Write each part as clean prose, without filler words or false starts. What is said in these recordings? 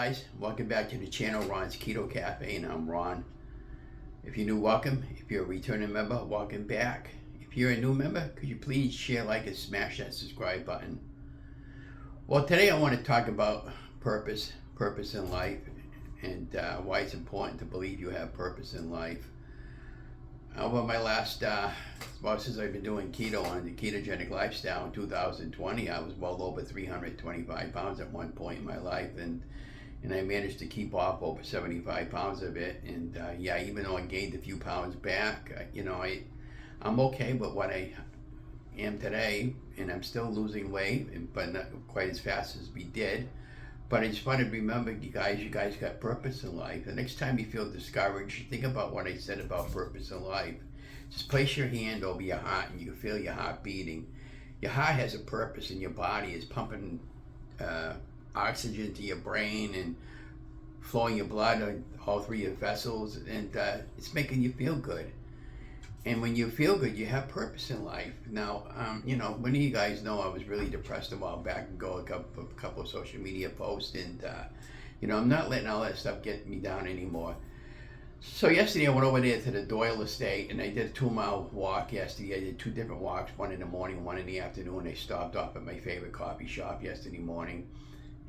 guys, welcome back to the channel, Ron's Keto Cafe, and I'm Ron. If you're new, welcome. If you're a returning member, welcome back. If you're a new member, could you please share, like, and smash that subscribe button. Well, today I want to talk about purpose in life, and why it's important to believe you have purpose in life. Over my last, since I've been doing keto on the ketogenic lifestyle in 2020, I was well over 325 pounds at one point in my life, and I managed to keep off over 75 pounds of it. And yeah, even though I gained a few pounds back, I'm okay with what I am today, and I'm still losing weight, but not quite as fast as we did. But I just want to remember, you guys got purpose in life. The next time you feel discouraged, think about what I said about purpose in life. Just place your hand over your heart and you can feel your heart beating. Your heart has a purpose, and your body is pumping oxygen to your brain and flowing your blood on all three of your vessels, and it's making you feel good. And when you feel good, you have purpose in life. Now, many of you guys know I was really depressed a while back ago, a couple of social media posts, and I'm not letting all that stuff get me down anymore. So yesterday I went over there to the Doyle estate, and I did a 2-mile walk yesterday. I did 2 different walks, one in the morning, one in the afternoon. I stopped off at my favorite coffee shop yesterday morning,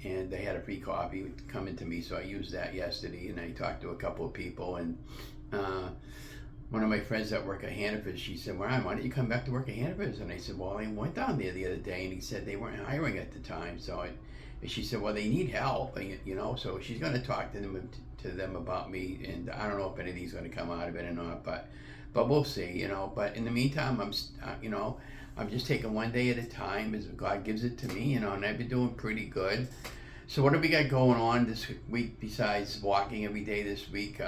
and they had a free coffee coming to me, so I used that yesterday, and I talked to a couple of people, and one of my friends that work at Hannaford's, she said, "Well, why don't you come back to work at Hannaford's?" And I said, "Well, I went down there the other day, and he said they weren't hiring at the time." And she said, "Well, they need help, so she's going to talk to them about me, and I don't know if anything's going to come out of it or not, but we'll see, But in the meantime, I'm just taking one day at a time as God gives it to me, and I've been doing pretty good. So what do we got going on this week besides walking every day this week?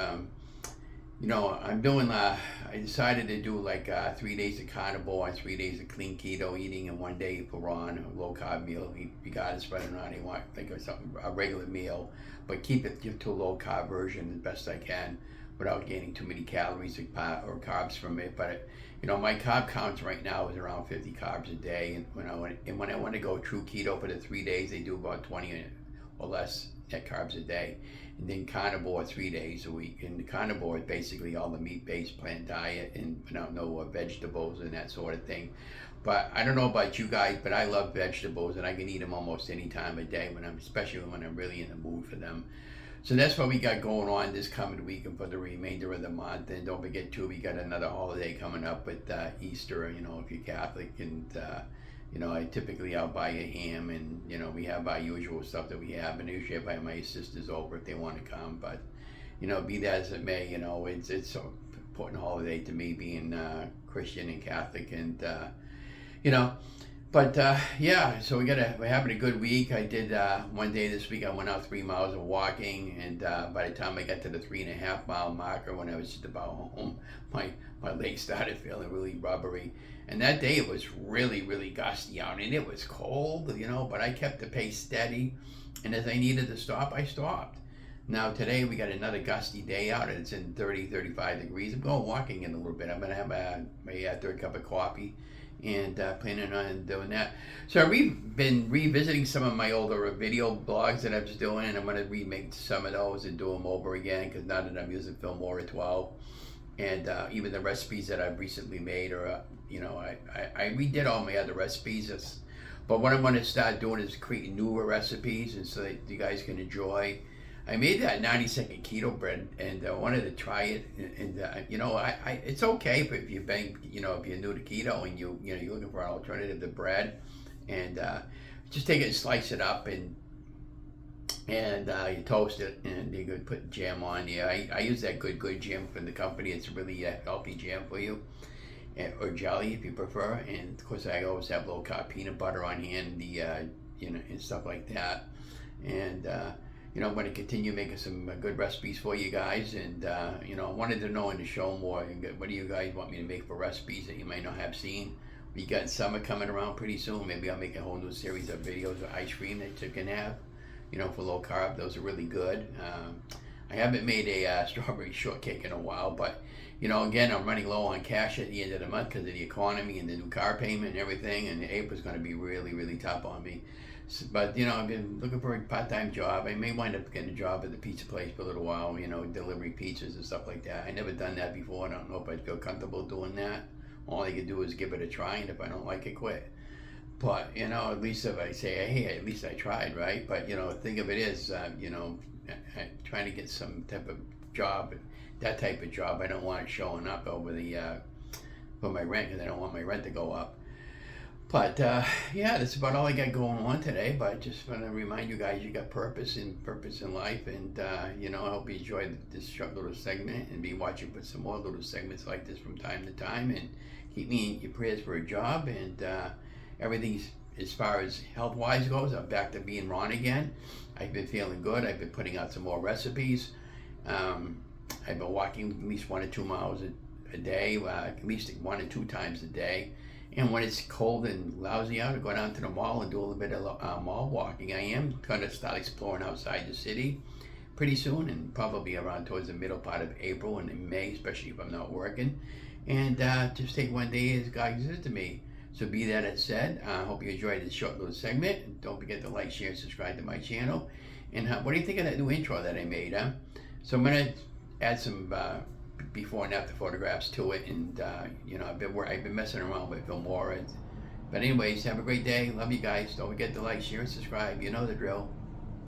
I'm doing, I decided to do like 3 days of carnivore and 3 days of clean keto eating, and 1 day for Ron, a low-carb meal, regardless whether or not he wants a regular meal, but keep it to a low-carb version as best I can without gaining too many calories or carbs from it. But, my carb count right now is around 50 carbs a day, and when I want to go true keto for the 3 days, they do about 20 or less net carbs a day. And then carnivore 3 days a week. And the carnivore is basically all the meat-based plant diet, and no vegetables and that sort of thing. But I don't know about you guys, but I love vegetables, and I can eat them almost any time of day, especially when I'm really in the mood for them. So that's what we got going on this coming week and for the remainder of the month. And don't forget too, we got another holiday coming up with Easter, if you're Catholic, and I'll buy a ham, and we have our usual stuff that we have, and usually I buy my sisters over if they want to come. But be that as it may, it's an important holiday to me, being Christian and Catholic, and so we're having a good week. I did 1 day this week, I went out 3 miles of walking, and by the time I got to the 3.5 mile marker, when I was just about home, my legs started feeling really rubbery. And that day it was really, really gusty out, and it was cold, but I kept the pace steady, and as I needed to stop, I stopped. Now today we got another gusty day out, and it's in 30, 35 degrees. I'm going walking in a little bit. I'm going to have my third cup of coffee, and planning on doing that. So I've been revisiting some of my older video blogs that I was doing, and I'm going to remake some of those and do them over again, because now that I'm using Filmora 12, and even the recipes that I've recently made, or I redid all my other recipes. But what I'm going to start doing is creating newer recipes, and so that you guys can enjoy. I made that 90-second keto bread, and I wanted to try it. And it's okay if you've been, if you're new to keto and you're looking for an alternative to bread, and just take it and slice it up, and you toast it, and you could put jam on there. I use that good jam from the company. It's really a healthy jam for you, or jelly if you prefer. And of course, I always have low-carb peanut butter on hand, and stuff like that. And I'm going to continue making some good recipes for you guys. And I wanted to know in the show more, what do you guys want me to make for recipes that you might not have seen? We got summer coming around pretty soon. Maybe I'll make a whole new series of videos of ice cream that you can have, for low carb. Those are really good. I haven't made a strawberry shortcake in a while, but again, I'm running low on cash at the end of the month because of the economy and the new car payment and everything, and April's going to be really, really tough on me. But you know, I've been looking for a part-time job. I may wind up getting a job at the pizza place for a little while. You know, delivering pizzas and stuff like that. I never done that before. I don't know if I'd feel comfortable doing that. All I could do is give it a try, and if I don't like it, quit. But you know, at least if I say, hey, at least I tried, right? But you know, the thing of it is, you know, trying to get some type of job, that type of job. I don't want it showing up over the for my rent, because I don't want my rent to go up. But yeah, that's about all I got going on today. But just want to remind you guys, you got purpose in life, and you know, I hope you enjoyed this short little segment, and be watching for some more little segments like this from time to time. And keep me in your prayers for a job, and everything's, as far as health wise goes, I'm back to being Ron again. I've been feeling good. I've been putting out some more recipes. I've been walking at least 1 or 2 miles a day, at least 1 or 2 times a day. And when it's cold and lousy out, I go down to the mall and do a little bit of mall walking. I am going to start exploring outside the city pretty soon, and probably around towards the middle part of April and in May, especially if I'm not working. And just take one day as God gives it to me. So be that as said, I hope you enjoyed this short little segment. Don't forget to like, share, and subscribe to my channel. And what do you think of that new intro that I made? So I'm going to add some before and after photographs to it, and you know, I've been messing around with Filmora. But anyways, have a great day. Love you guys. Don't forget to like, share, and subscribe. You know the drill.